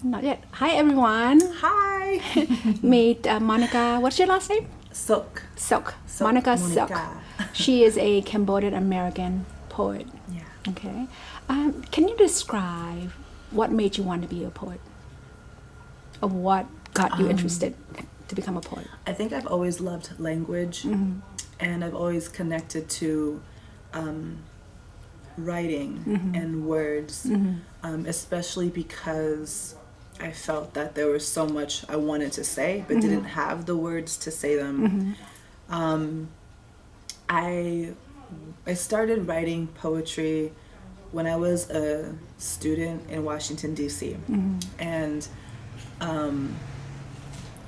Not yet. Hi, everyone. Hi. Meet Monica. What's your last name? Sok. Sok. Sok. Monica Monica. Sok. She is a Cambodian American poet. Yeah. Okay. Can you describe what made you want to be a poet? Or what got you interested to become a poet? I think I've always loved language, and I've always connected to writing and words, especially because I felt that there was so much I wanted to say but didn't have the words to say them. I started writing poetry when I was a student in Washington, D.C. And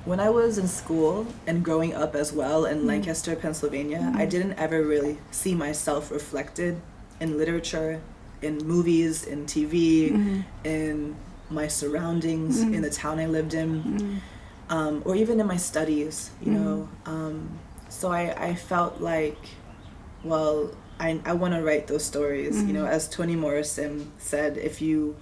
when I was in school and growing up as well in Lancaster, Pennsylvania, I didn't ever really see myself reflected in literature, in movies, in TV, in my surroundings, in the town I lived in, or even in my studies, you know. So I felt like, well, I want to write those stories. You know, as Toni Morrison said, if you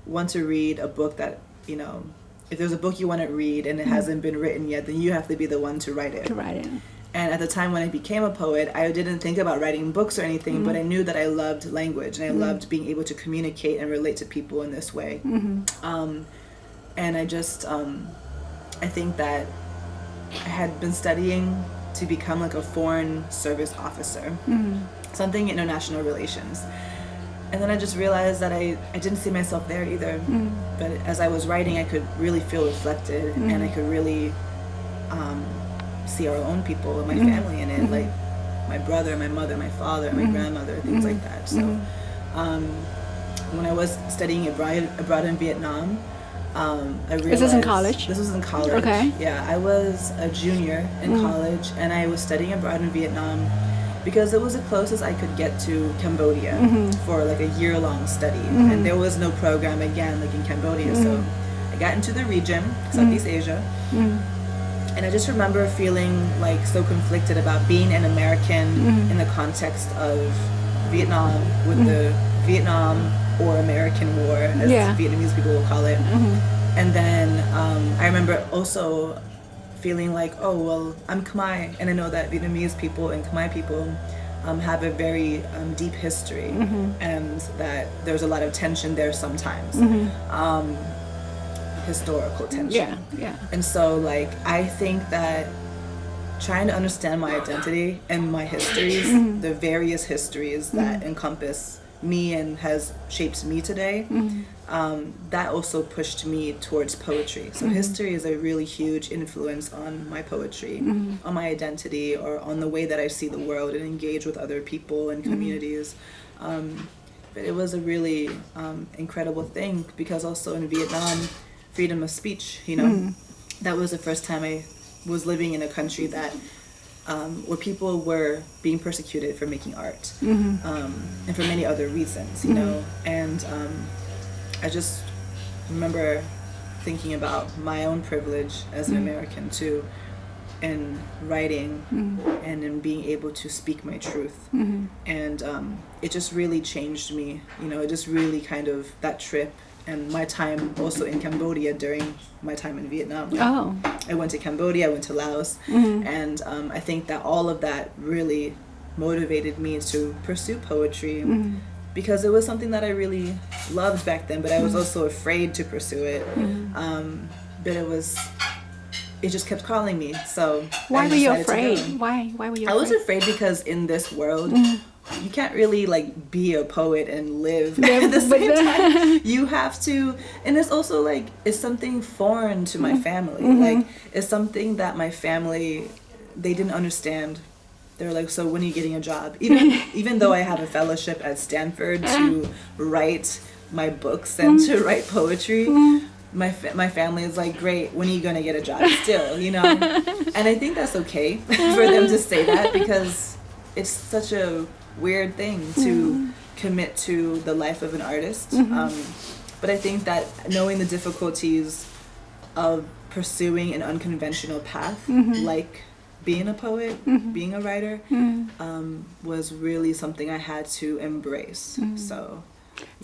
want to read a book that, you know, if there's a book you want to read and it hasn't been written yet, then you have to be the one to write it. And at the time when I became a poet, I didn't think about writing books or anything, but I knew that I loved language and I loved being able to communicate and relate to people in this way. And I just, I think that I had been studying to become like a foreign service officer, something international relations. And then I just realized that I didn't see myself there either. But as I was writing, I could really feel reflected, and I could really see our own people and my family in it, like my brother, my mother, my father, my grandmother, things like that. So when I was studying abroad in Vietnam, I realized... Is this in college? This was in college. Okay. Yeah, I was a junior in college, and I was studying abroad in Vietnam because it was the closest I could get to Cambodia for like a year-long study. And there was no program, again, like in Cambodia. So I got into the region, Southeast Asia, and I just remember feeling like so conflicted about being an American in the context of Vietnam, with the Vietnam or American War, as Vietnamese people will call it. And then I remember also feeling like, oh, well, I'm Khmer, and I know that Vietnamese people and Khmer people have a very deep history, and that there's a lot of tension there sometimes, historical tension. And so, like, I think that trying to understand my identity and my histories, the various histories that encompass me and has shaped me today, that also pushed me towards poetry. So history is a really huge influence on my poetry, on my identity, or on the way that I see the world and engage with other people and communities. But it was a really incredible thing, because also in Vietnam, freedom of speech, you know, that was the first time I was living in a country that where people were being persecuted for making art, and for many other reasons, you know. And I just remember thinking about my own privilege as an American too, in writing and in being able to speak my truth. And it just really changed me, you know. It just really kind of, that trip and my time also in Cambodia during my time in Vietnam. I went to Cambodia, I went to Laos, and I think that all of that really motivated me to pursue poetry, because it was something that I really loved back then, but I was also afraid to pursue it. But it just kept calling me. So why were you afraid? Why were you afraid? I was afraid because in this world, you can't really like be a poet and live at the same time. You have to, and it's also like, it's something foreign to my family. Like, it's something that my family, they didn't understand. They're like, so when are you getting a job? Even though I have a fellowship at Stanford to write my books and to write poetry, my family is like, great, when are you gonna get a job still, you know? And I think that's okay for them to say that, because it's such a weird thing to commit to the life of an artist. But I think that knowing the difficulties of pursuing an unconventional path, like being a poet, being a writer, was really something I had to embrace. So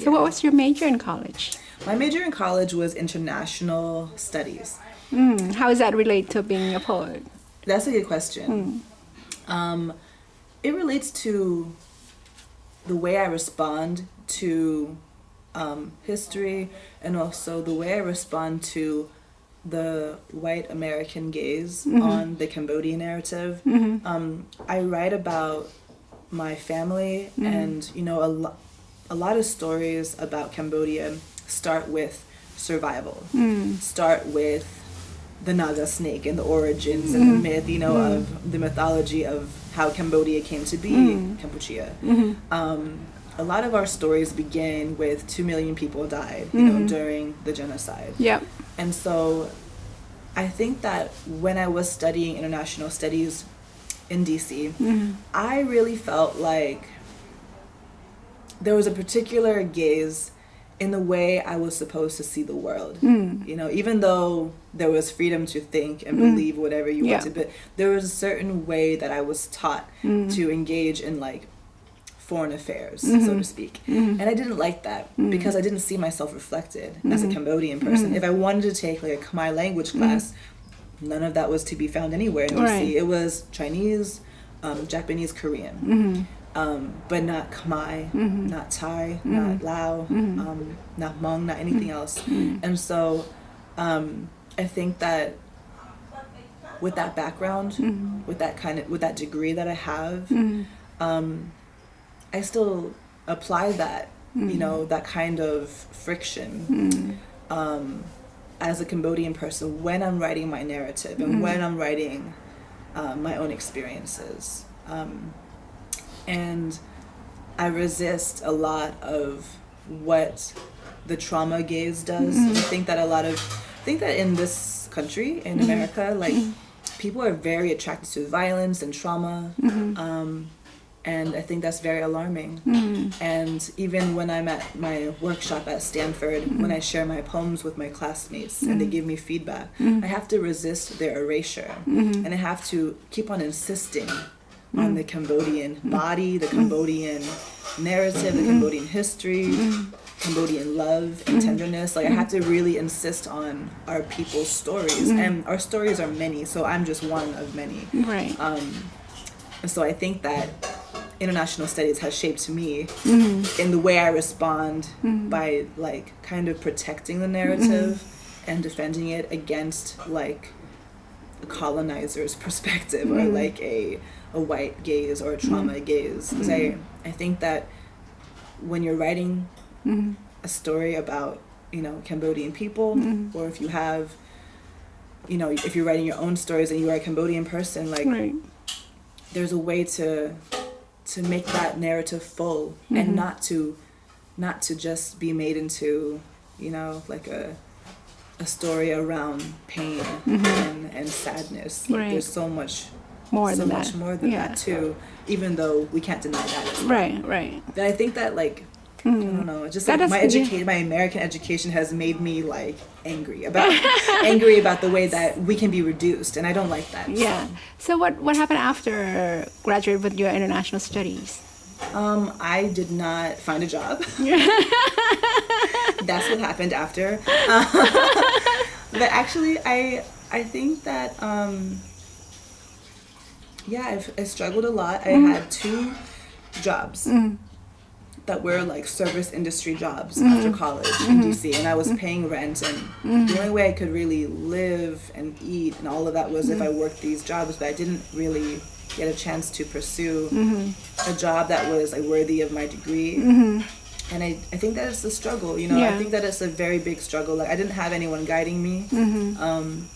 what was your major in college? My major in college was international studies. How does that relate to being a poet? That's a good question. It relates to the way I respond to history, and also the way I respond to the white American gaze on the Cambodian narrative. I write about my family, and a lot of stories about Cambodia start with survival, start with the Naga snake and the origins and the myth, of the mythology of how Cambodia came to be, Kampuchea. A lot of our stories begin with 2 million people died, during the genocide. Yep. And so I think that when I was studying international studies in DC, I really felt like there was a particular gaze in the way I was supposed to see the world. Even though there was freedom to think and believe whatever you wanted, but there was a certain way that I was taught to engage in like foreign affairs, so to speak. And I didn't like that because I didn't see myself reflected as a Cambodian person. If I wanted to take like a Khmer language class, none of that was to be found anywhere in DC. Right. It was Chinese, Japanese, Korean. But not Khmer, not Thai, not Lao, not Hmong, not anything else. And so I think that with that background, with that degree that I have, I still apply that, that kind of friction as a Cambodian person when I'm writing my narrative and when I'm writing my own experiences. And I resist a lot of what the trauma gaze does. I think that in this country, in America, like people are very attracted to violence and trauma. And I think that's very alarming. And even when I'm at my workshop at Stanford, when I share my poems with my classmates and they give me feedback, I have to resist their erasure. And I have to keep on insisting on the Cambodian body, the Cambodian narrative, the Cambodian history, Cambodian love and tenderness. Like I have to really insist on our people's stories. And our stories are many, so I'm just one of many. Right. And so I think that international studies has shaped me in the way I respond by like kind of protecting the narrative and defending it against like a colonizer's perspective or like a white gaze or a trauma gaze. Because I think that when you're writing a story about, Cambodian people, or if you have, if you're writing your own stories and you are a Cambodian person, like there's a way to make that narrative full and not to just be made into, like a story around pain and sadness. Like there's so much more than that too, even though we can't deny that. Right. But I think that like I don't know, just like my American education has made me like angry about the way that we can be reduced, and I don't like that. Yeah. So what happened after graduating with your international studies? I did not find a job. That's what happened after. But actually, I think that I struggled a lot. I had 2 jobs that were like service industry jobs after college in DC, and I was paying rent, and the only way I could really live and eat and all of that was if I worked these jobs, but I didn't really get a chance to pursue a job that was like worthy of my degree. And I think that it's a struggle, I think that it's a very big struggle. Like I didn't have anyone guiding me, and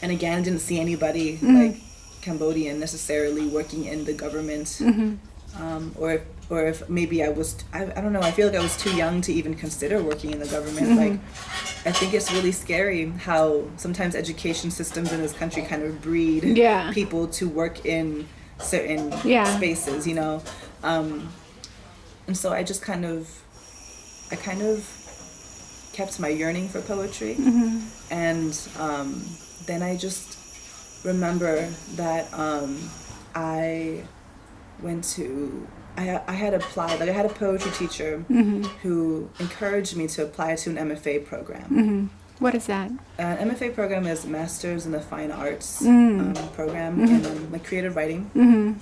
again I didn't see anybody like Cambodian necessarily working in the government, or if maybe I don't know, I feel like I was too young to even consider working in the government. Like I think it's really scary how sometimes education systems in this country kind of breed people to work in certain spaces, and so I just kind of kept my yearning for poetry, and then I just remember that I went to I had applied, like I had a poetry teacher who encouraged me to apply to an MFA program. What is that? MFA program is Masters in the Fine Arts program in like creative writing.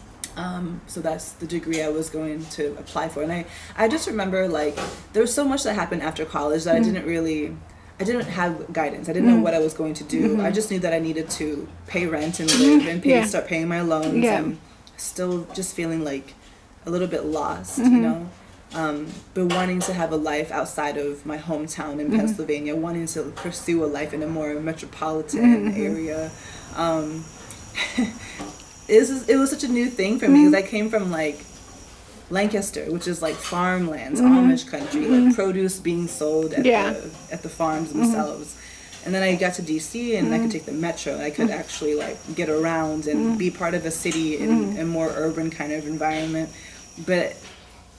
So that's the degree I was going to apply for. And I just remember like there was so much that happened after college that I didn't have guidance. I didn't know what I was going to do. I just knew that I needed to pay rent and live and start paying my loans and still just feeling like a little bit lost, you know, but wanting to have a life outside of my hometown in Pennsylvania, wanting to pursue a life in a more metropolitan area. It was such a new thing for me because I came from like Lancaster, which is like farmlands, Amish country, like produce being sold at the farms themselves. And then I got to DC and I could take the metro and I could actually like get around and be part of a city in a more urban kind of environment. But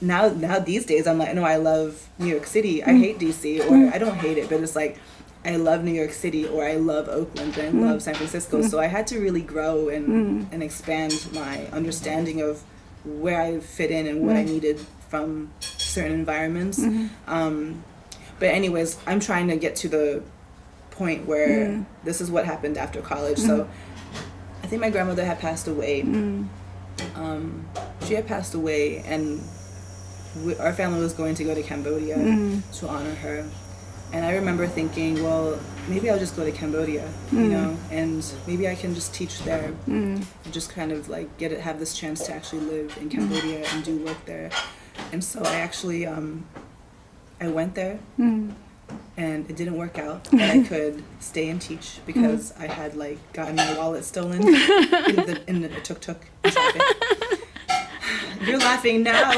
now these days I'm like, no, I love New York City. I hate DC, or I don't hate it, but it's like I love New York City, or I love Oakland, and I love San Francisco. So I had to really grow and expand my understanding of where I fit in and what I needed from certain environments. But anyways, I'm trying to get to the point where this is what happened after college. So I think my grandmother had passed away. She had passed away, and our family was going to go to Cambodia to honor her. And I remember thinking, well, maybe I'll just go to Cambodia, you know, and maybe I can just teach there and just kind of like have this chance to actually live in Cambodia and do work there. And so I actually, I went there and it didn't work out, but I could stay and teach because I had like gotten my wallet stolen in the tuk-tuk in traffic. You're laughing now.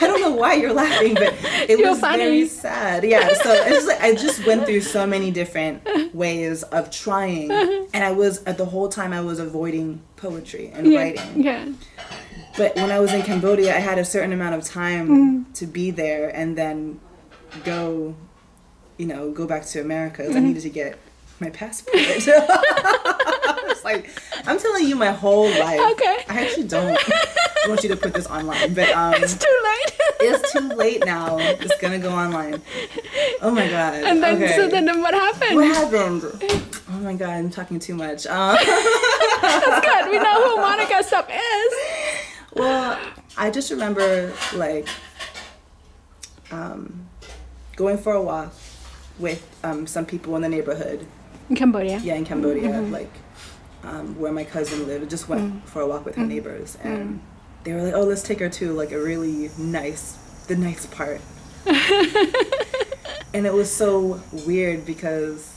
I don't know why you're laughing, but it was very sad. Yeah, so it's like I just went through so many different ways of trying, and the whole time I was avoiding poetry and writing. Yeah. But when I was in Cambodia, I had a certain amount of time to be there and then go back to America because I needed to get my passport. It's like, I'm telling you my whole life. Okay. I actually don't want you to put this online, but it's too late. It's too late now. It's gonna go online. Oh my god. And then so then what happened? What happened? Oh my god, I'm talking too much. That's good. We know who Monica Sok is. Well, I just remember like going for a walk with some people in the neighborhood. In Cambodia? Yeah, in Cambodia, like where my cousin lived. Just went for a walk with her neighbors, and they were like, oh, let's take her to like a really the nice part. And it was so weird because,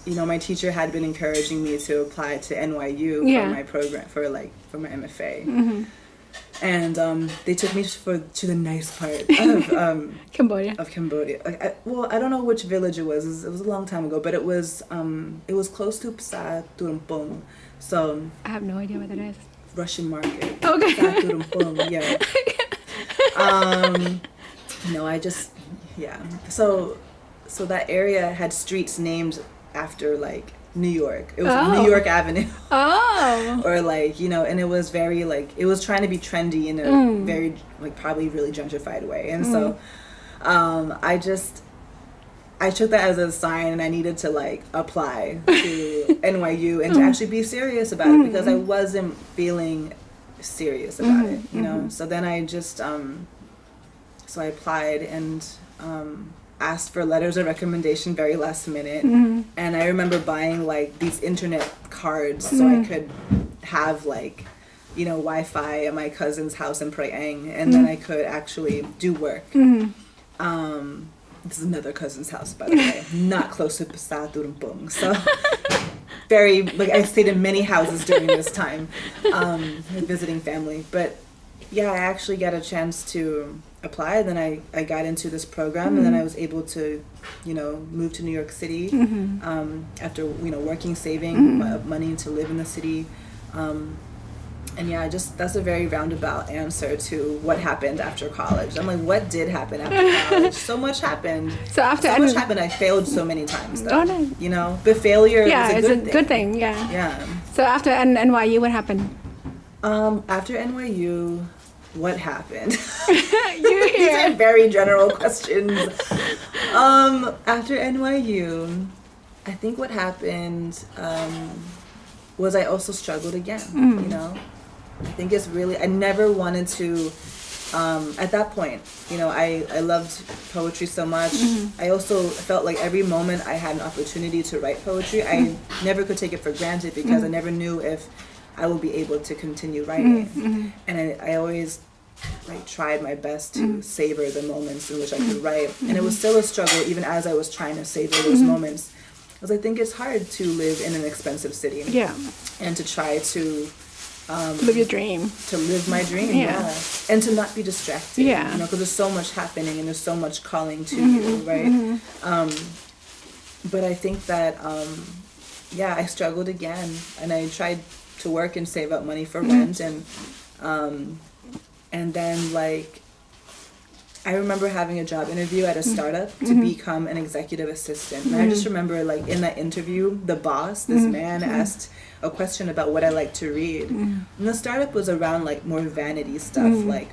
my teacher had been encouraging me to apply to NYU for my program, for my MFA. And they took me to the nice part of Cambodia. I don't know which village it was. It was a long time ago, but it was close to Psa Turumpung. So I have no idea what that is. Russian market. Okay. Psa Turumpung, yeah. So that area had streets named after like New York. It was New York Avenue. Oh. Or and it was very it was trying to be trendy in a very probably really gentrified way. And so I took that as a sign, and I needed to apply to NYU and to actually be serious about it because I wasn't feeling serious about it, So then I just so I applied and asked for letters of recommendation very last minute. And I remember buying these internet cards so I could have Wi-Fi at my cousin's house in Prey Ang, and then I could actually do work. This is another cousin's house, by the way, not close to Psa Turumpung. So very I stayed in many houses during this time, visiting family. But yeah, I actually got a chance to apply. Then I got into this program, and then I was able to, move to New York City after working, saving money to live in the city. And yeah, that's a very roundabout answer to what happened after college. I'm like, what did happen after college? So much happened. So much happened. I failed so many times, though. Oh, no. But failure is a good thing. Yeah. Yeah. So after NYU, what happened? After NYU, what happened? You're These are here. very general questions. After NYU, I think what happened was I also struggled again. You know, I think it's really, I never wanted to. At that point, you know, I loved poetry so much. I also felt like every moment I had an opportunity to write poetry, I never could take it for granted because I never knew if I would be able to continue writing. And I always like tried my best to savor the moments in which I could write. And it was still a struggle even as I was trying to savor those moments. Because I think it's hard to live in an expensive city. Yeah. And to try to Live your dream. to live my dream, Yeah. and to not be distracted, Yeah. you know, because there's so much happening and there's so much calling to you, right? But I think that, yeah, I struggled again, and I tried to work and save up money for rent, and then like, I remember having a job interview at a startup to become an executive assistant. And I just remember like in that interview, the boss, this man asked a question about what I like to read. And the startup was around like more vanity stuff, like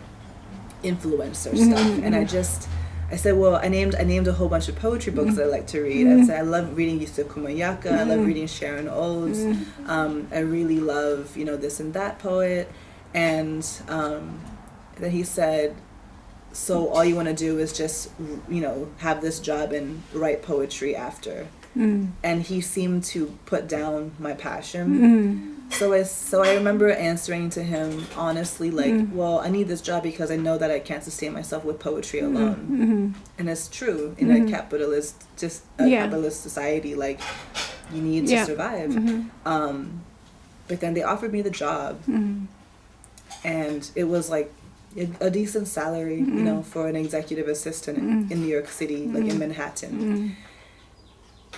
influencer stuff. And I said, well, I named a whole bunch of poetry books that I like to read. I said, I love reading Yusuf Kumayaka. I love reading Sharon Olds. I really love, you know, this and that poet. And then he said, so all you want to do is just, you know, have this job and write poetry after. And he seemed to put down my passion. So I remember answering to him honestly, like, well, I need this job because I know that I can't sustain myself with poetry alone. And it's true in a capitalist society, like, you need to survive. But then they offered me the job, and it was like a decent salary, you know, for an executive assistant in New York City, like in Manhattan.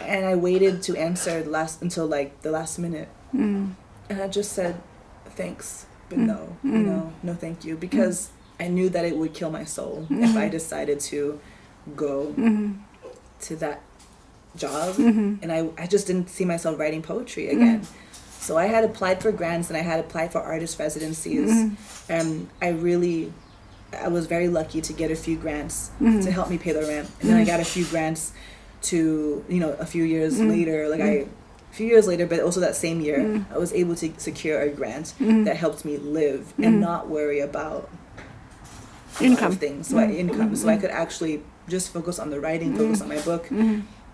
And I waited to answer until like the last minute. And I just said, thanks, but no, you know, no thank you. Because I knew that it would kill my soul if I decided to go to that job. And I just didn't see myself writing poetry again. So I had applied for grants and I had applied for artist residencies. And I was very lucky to get a few grants to help me pay the rent. And then I got a few grants to, you know, a few years later, but also that same year, I was able to secure a grant that helped me live and not worry about income things. So so I could actually just focus on the writing, focus on my book.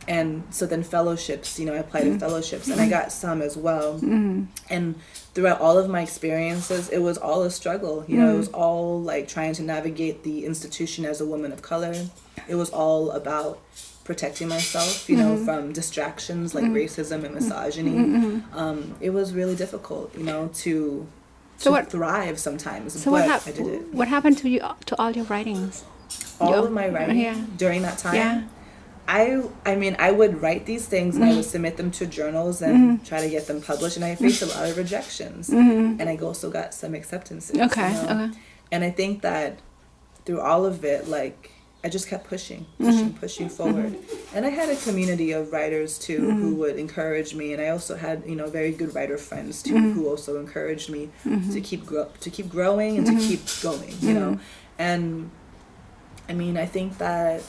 And so then fellowships, you know, I applied to fellowships and I got some as well. And throughout all of my experiences, it was all a struggle. You know, it was all like trying to navigate the institution as a woman of color. It was all about protecting myself, you know, from distractions like racism and misogyny. It was really difficult, you know, to thrive sometimes. So but I did it. What happened to you, to all your writings? All of my writing during that time? Yeah. I mean, I would write these things and I would submit them to journals and try to get them published, and I faced a lot of rejections. And I also got some acceptances. Okay, you know? okay. And I think that through all of it, like, I just kept pushing forward. And I had a community of writers too who would encourage me, and I also had, you know, very good writer friends too who also encouraged me to keep growing and to keep going, you know. And I mean, I think that,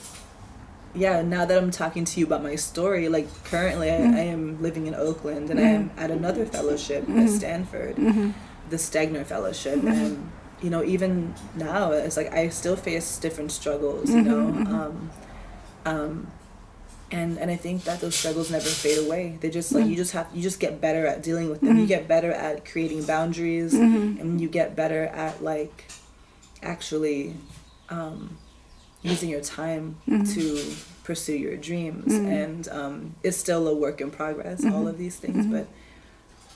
yeah, now that I'm talking to you about my story, like currently I am living in Oakland and I am at another fellowship at Stanford, the Stegner Fellowship, and you know, even now it's like I still face different struggles, you know, and I think that those struggles never fade away. They just like you just get better at dealing with them. You get better at creating boundaries, and you get better at like actually using your time to pursue your dreams. And it's still a work in progress, all of these things, but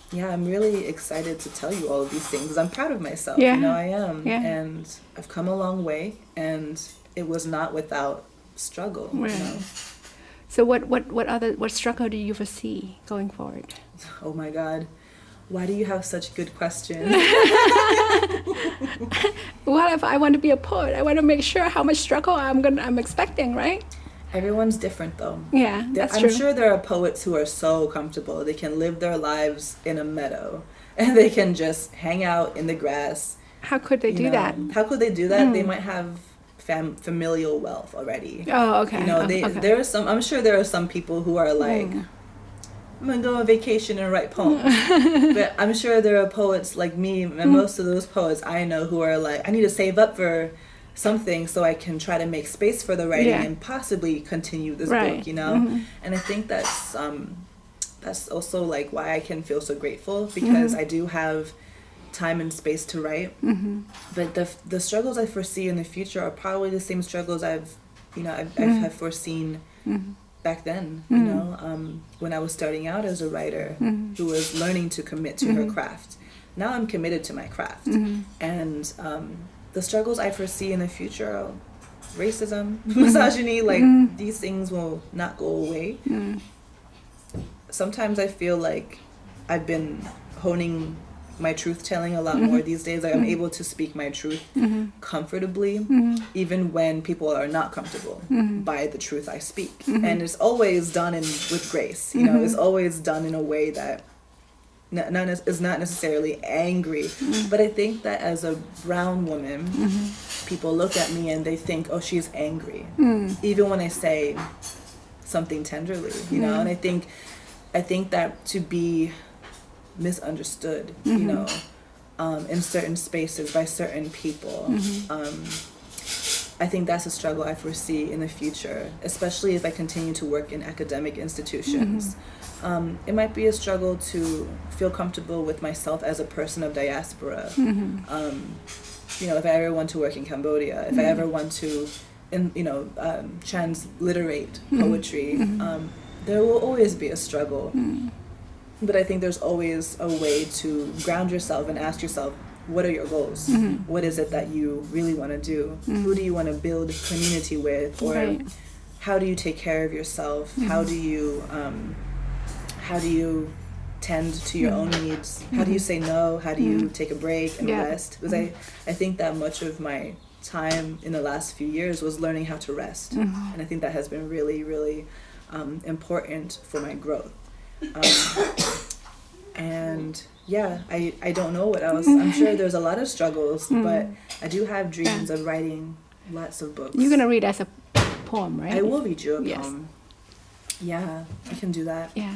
yeah, I'm really excited to tell you all of these things because I'm proud of myself. You know, I am. And I've come a long way, and it was not without struggle. You know? So what struggle do you foresee going forward? Oh my God. Why do you have such good questions? Well, if I want to be a poet, I want to make sure how much struggle I'm expecting, right? Everyone's different though. Yeah, that's true. I'm sure there are poets who are so comfortable. They can live their lives in a meadow and they can just hang out in the grass How could they do that? How could they do that? They might have familial wealth already. Oh, okay. There are some. I'm sure there are some people who are like, I'm gonna go on vacation and write poems. But I'm sure there are poets like me, and most of those poets I know who are like, I need to save up for something so I can try to make space for the writing and possibly continue this book. And I think that's also like why I can feel so grateful, because I do have time and space to write. But the struggles I foresee in the future are probably the same struggles I've foreseen back then, when I was starting out as a writer who was learning to commit to her craft. Now I'm committed to my craft. And the struggles I foresee in the future are racism, misogyny, like these things will not go away. Sometimes I feel like I've been honing my truth telling a lot more these days. Like I'm able to speak my truth comfortably, even when people are not comfortable by the truth I speak. And it's always done with grace. It's always done in a way that is not necessarily angry. But I think that as a brown woman, people look at me and they think, oh, she's angry, even when I say something tenderly. And I think that to be misunderstood, in certain spaces by certain people, I think that's a struggle I foresee in the future, especially if I continue to work in academic institutions. It might be a struggle to feel comfortable with myself as a person of diaspora. If I ever want to work in Cambodia, if I ever want to transliterate poetry, there will always be a struggle. But I think there's always a way to ground yourself and ask yourself, what are your goals? What is it that you really want to do? Who do you want to build community with? Or how do you take care of yourself? How do you tend to your own needs? How do you say no? How do you take a break and rest? Because I think that much of my time in the last few years was learning how to rest. And I think that has been really, really important for my growth. And I don't know what else. I'm sure there's a lot of struggles, but I do have dreams of writing lots of books. You're gonna read us a poem, right? I will read you a poem. Yeah, I can do that. Yeah.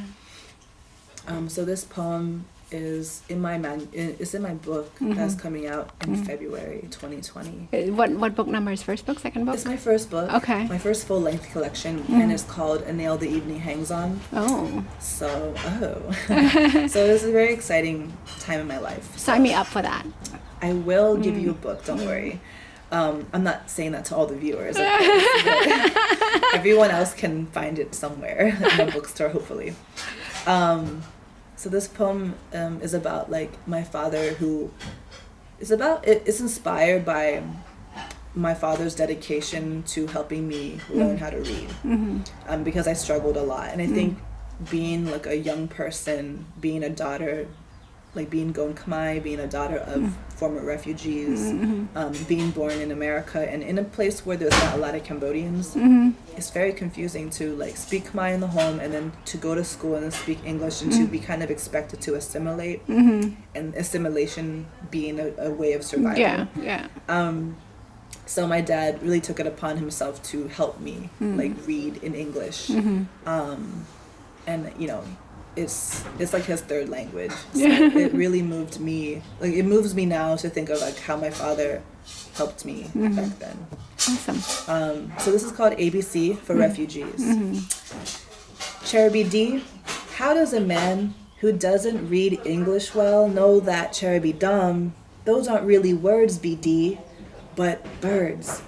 So this poem is in my it's in my book that's coming out in February 2020. What book number is first book, second book? It's my first book. Okay. My first full-length collection, and it's called A Nail the Evening Hangs On. Oh. So it's a very exciting time in my life. Sign me up for that. I will give you a book, don't worry. I'm not saying that to all the viewers, of course, but everyone else can find it somewhere in a bookstore, hopefully. So this poem is about like my father, it's inspired by my father's dedication to helping me learn how to read, because I struggled a lot. And I think being like a young person, being a daughter, like being Gon Khmer, being a daughter of former refugees, being born in America and in a place where there's not a lot of Cambodians, it's very confusing to like speak Khmer in the home and then to go to school and then speak English and to be kind of expected to assimilate, and assimilation being a way of survival. So my dad really took it upon himself to help me like read in English, and it's like his third language. So it really moved me. Like it moves me now to think of like how my father helped me back then. Awesome. So this is called ABC for refugees. Cherubi D, how does a man who doesn't read English well know that Cherubi Dum, those aren't really words, BD, but birds.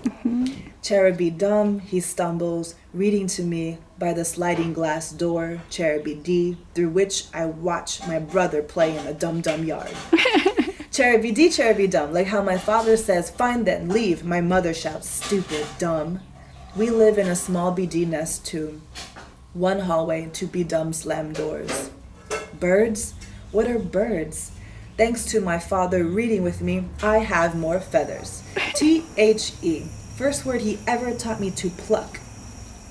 Cherubi Dum, he stumbles, reading to me by the sliding glass door, Cherubi D, through which I watch my brother play in a dum-dum yard. Cherubi D, Cherubi Dum, like how my father says, fine then, leave, my mother shouts, stupid, dumb. We live in a small BD nest too. One hallway, two B-dum slam doors. Birds? What are birds? Thanks to my father reading with me, I have more feathers. T-H-E. First word he ever taught me to pluck.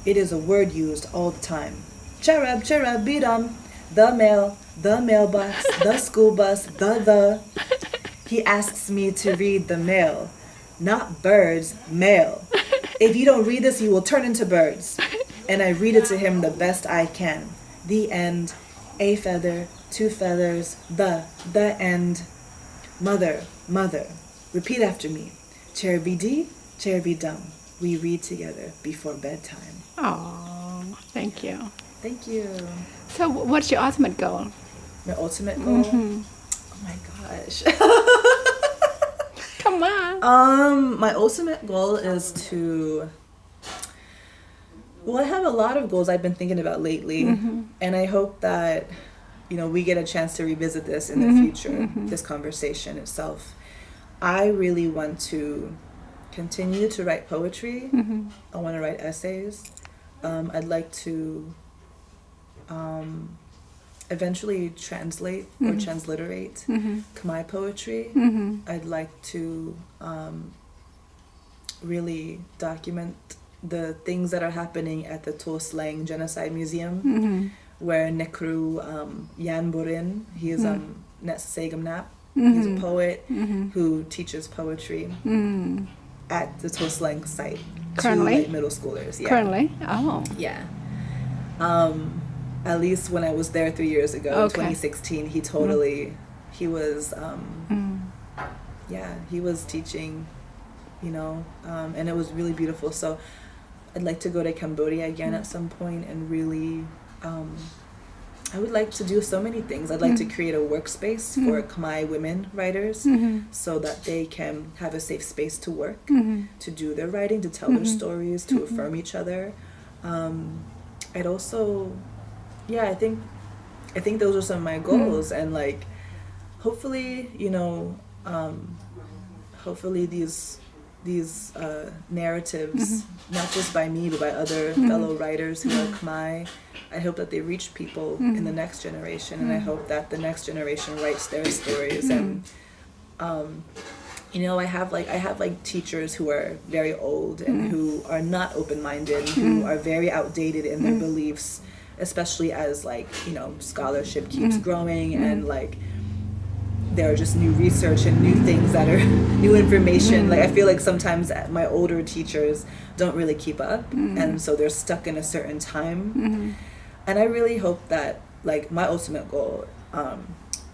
It is a word used all the time. Cherub, cherub, be-dum. The mail, the mailbox, the school bus, the. He asks me to read the mail. Not birds, mail. If you don't read this, you will turn into birds. And I read it to him the best I can. The end. A feather, 2 feathers, the end. Mother, mother. Repeat after me. Cherubim dee, cherubim dum. We read together before bedtime. Oh, thank you. Thank you. So what's your ultimate goal? My ultimate goal? Oh my gosh. Come on. My ultimate goal is to... Well, I have a lot of goals I've been thinking about lately. And I hope that, we get a chance to revisit this in the future, this conversation itself. I really want to continue to write poetry. I want to write essays. I'd like to eventually translate or transliterate Khmer poetry. I'd like to really document the things that are happening at the To Slang Genocide Museum, where Nekru Yan Borin, he is Net Segam Nap. He's a poet who teaches poetry at the To Slang site Currently? to middle schoolers. Yeah. Currently? Oh. Yeah. At least when I was there 3 years ago, in 2016, he was, he was teaching, and it was really beautiful. So I'd like to go to Cambodia again at some point and really, I would like to do so many things. I'd like to create a workspace for Khmer women writers so that they can have a safe space to work, to do their writing, to tell their stories, to affirm each other. I'd also, I think those are some of my goals, and like, hopefully, hopefully these narratives, not just by me but by other fellow writers who are Khmer, I hope that they reach people in the next generation, and I hope that the next generation writes their stories. And I have teachers who are very old and who are not open-minded, who are very outdated in their beliefs, especially as scholarship keeps growing and there are just new research and new things that are new information. I feel like sometimes my older teachers don't really keep up, and so they're stuck in a certain time. And I really hope that my ultimate goal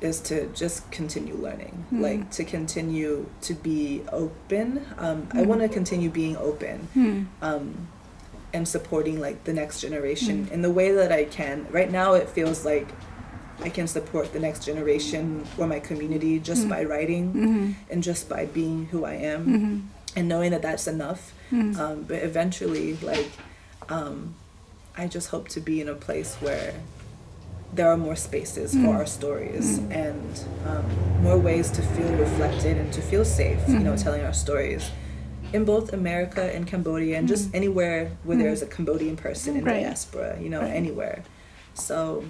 is to just continue learning, to continue to be open. I want to continue being open and supporting the next generation in the way that I can. Right now it feels like I can support the next generation or my community just by writing and just by being who I am and knowing that that's enough. But eventually, I just hope to be in a place where there are more spaces for our stories and more ways to feel reflected and to feel safe, telling our stories in both America and Cambodia and just anywhere where there's a Cambodian person in diaspora, anywhere. So,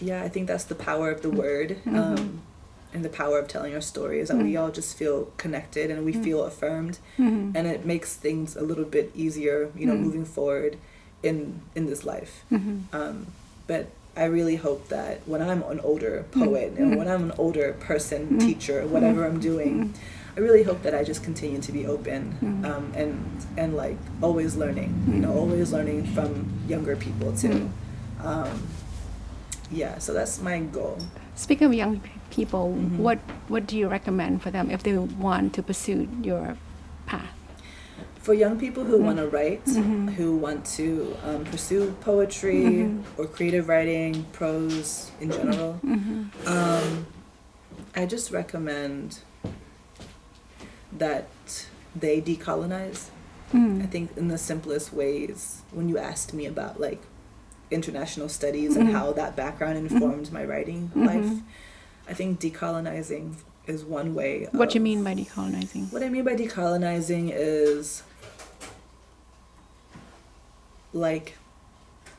I think that's the power of the word and the power of telling our stories, that we all just feel connected and we feel affirmed, and it makes things a little bit easier, moving forward in this life. But I really hope that when I'm an older poet and when I'm an older person, teacher, whatever I'm doing, I really hope that I just continue to be open and always learning, always learning from younger people too. So that's my goal. Speaking of young people, what do you recommend for them if they want to pursue your path? For young people who want to write, who want to pursue poetry or creative writing, prose in general, I just recommend that they decolonize. I think in the simplest ways, when you asked me about international studies and how that background informed my writing life, I think decolonizing is one way. What do you mean by decolonizing? What I mean by decolonizing is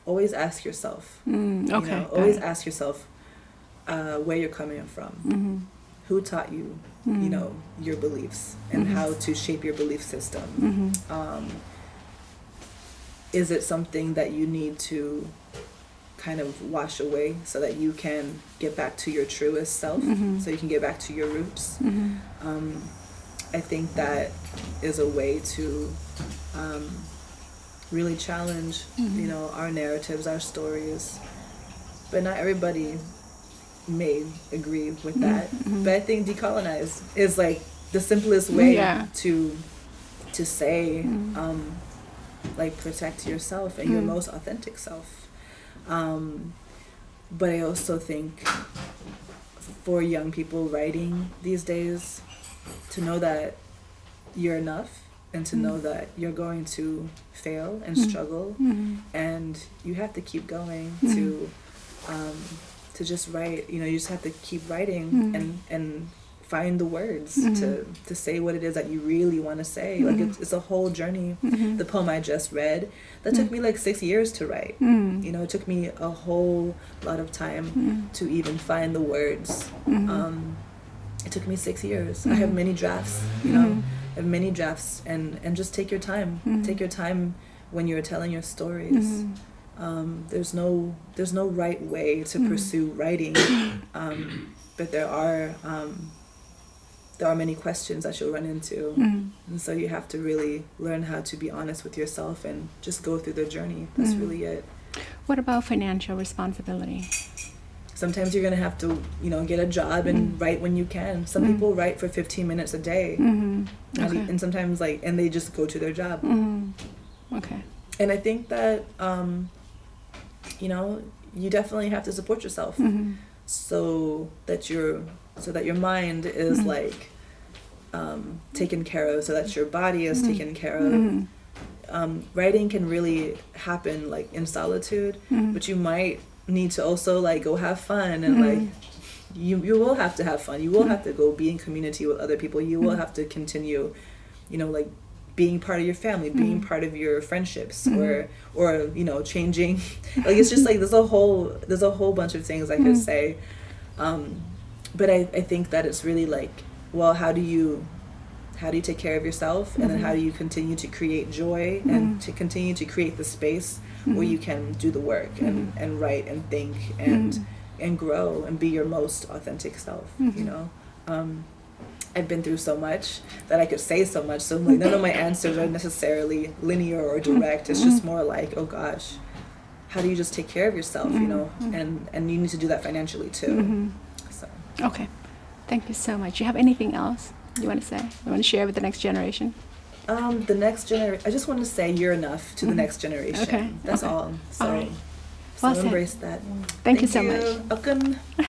always ask yourself, always ask yourself where you're coming from, who taught you, your beliefs and how to shape your belief system. Is it something that you need to kind of wash away so that you can get back to your truest self, so you can get back to your roots. I think that is a way to really challenge, you know, our narratives, our stories. But not everybody may agree with that. But I think decolonize is like the simplest way to say, like, protect yourself and your most authentic self. But I also think for young people writing these days, to know that you're enough and to know that you're going to fail and struggle, and you have to keep going to just write. You know, you just have to keep writing and find the words to say what it is that you really want to say. Like, it's a whole journey. The poem I just read, that took me like 6 years to write. You know, it took me a whole lot of time to even find the words. It took me 6 years. I have many drafts, you know, I have many drafts, and just take your time. Take your time when you're telling your stories. There's no right way to pursue writing, but there are many questions that you'll run into, and so you have to really learn how to be honest with yourself and just go through the journey. That's really it. What about financial responsibility? Sometimes you're gonna have to, you know, get a job and write when you can. Some people write for 15 minutes a day, and sometimes and they just go to their job. Okay. And I think that you know, you definitely have to support yourself, so that your mind is like taken care of, so that your body is taken care of. Writing can really happen like in solitude, but you might need to also like go have fun, and like you will have to have fun. You will have to go be in community with other people. You will have to continue, you know, like being part of your family, being part of your friendships, or you know, changing. Like, it's just like there's a whole bunch of things I could say. But I think that it's really like, well, how do you take care of yourself, and then how do you continue to create joy and to continue to create the space where you can do the work and write and think and grow and be your most authentic self, you know? I've been through so much that I could say so much, so like none of my answers are necessarily linear or direct. It's just more like, oh gosh, how do you just take care of yourself, you know? And you need to do that financially too. So. Okay, thank you so much. You have anything else you want to say? You want to share with the next generation? The next generation, I just want to say you're enough to the next generation. Okay. That's all. So, All right. Well so said. embrace that. Thank you so much. Welcome.